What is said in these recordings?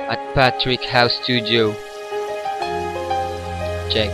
at Patrick House Studio. Check.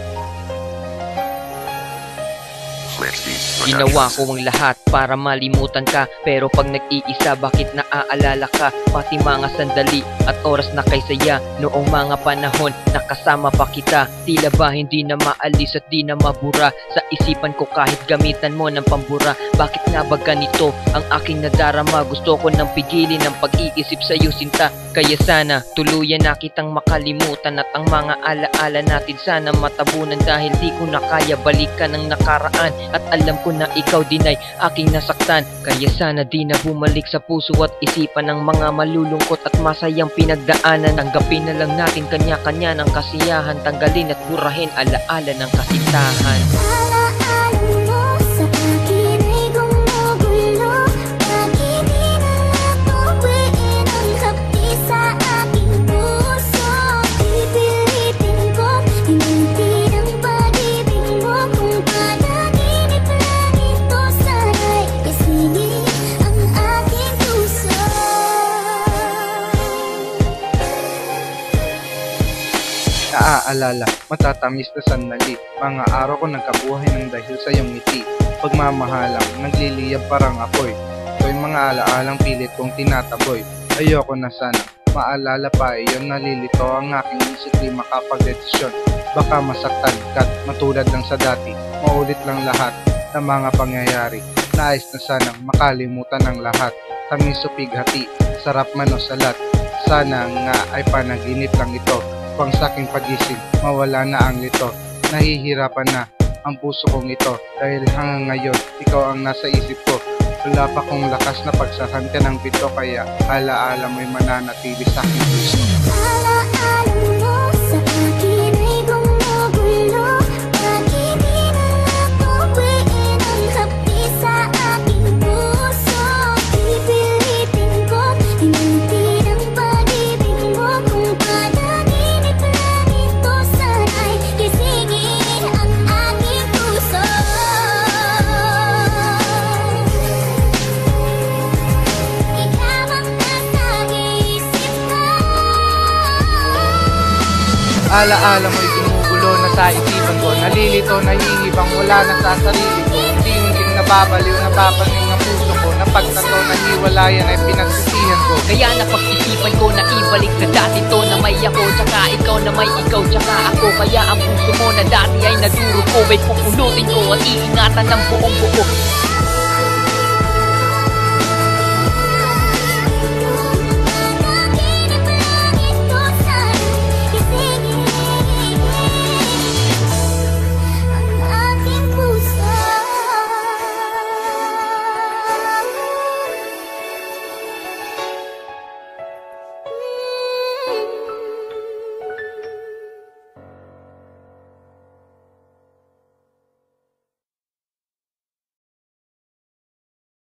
Ginawa ko ang lahat para malimutan ka, pero pag nag-iisa bakit naaalala ka? Pati mga sandali at oras na kay saya noong mga panahon nakasama pa kita. Tila ba hindi na maalis at di na mabura sa isipan ko kahit gamitan mo ng pambura. Bakit nga ba ganito ang aking nadarama? Gusto ko nang pigilin ang pag-iisip sa'yo sinta, kaya sana tuluyan na kitang makalimutan at ang mga alaala natin sana matabunan. Dahil di ko na kaya balikan ang nakaraan at alam ko na ikaw din ay aking nasaktan. Kaya sana di na bumalik sa puso at isipan ng mga malulungkot at masayang pinagdaanan. Tanggapin na lang natin kanya-kanya ng kasiyahan, tanggalin at burahin alaala ng kasintahan. Naaalala, matatamis na sandali, mga araw ko nagkabuhay ng dahil sa iyong ngiti. Pagmamahalang, nagliliyab parang apoy. Ito'y mga alaalang pilit kong tinataboy. Ayoko na sana, maalala pa iyon, nalilito ang aking isip di makapagdesisyon. Baka masaktan ka't matulad lang sa dati, maulit lang lahat ng mga pangyayari. Nais na sanang makalimutan ang lahat, tamis o pighati, sarap man o salat. Sana nga ay panaginip lang ito. Pang saking pagising, mawala na ang lito. Nahihirapan na ang puso kong ito, dahil hanggang ngayon, ikaw ang nasa isip ko. Wala pa kong lakas na pagsahan ka ng pito, kaya alaala mo'y mananatili sa aking puso. Alaala mo'y gumugulo na sa isipan ko, nalilito, nahihibang, wala na sa sarili ko. Unti-unting nababaliw, napapaning ang puso ko, napagtanto na hiwalayan ay pinagsisihan ko. Kaya napag-isipan ko na ibalik sa dati to na may ako, tsaka ikaw na may ikaw, tsaka ako. Kaya ang puso mo na dati ay naduro ko ay pupulutin ko at iingatan ng buong buo.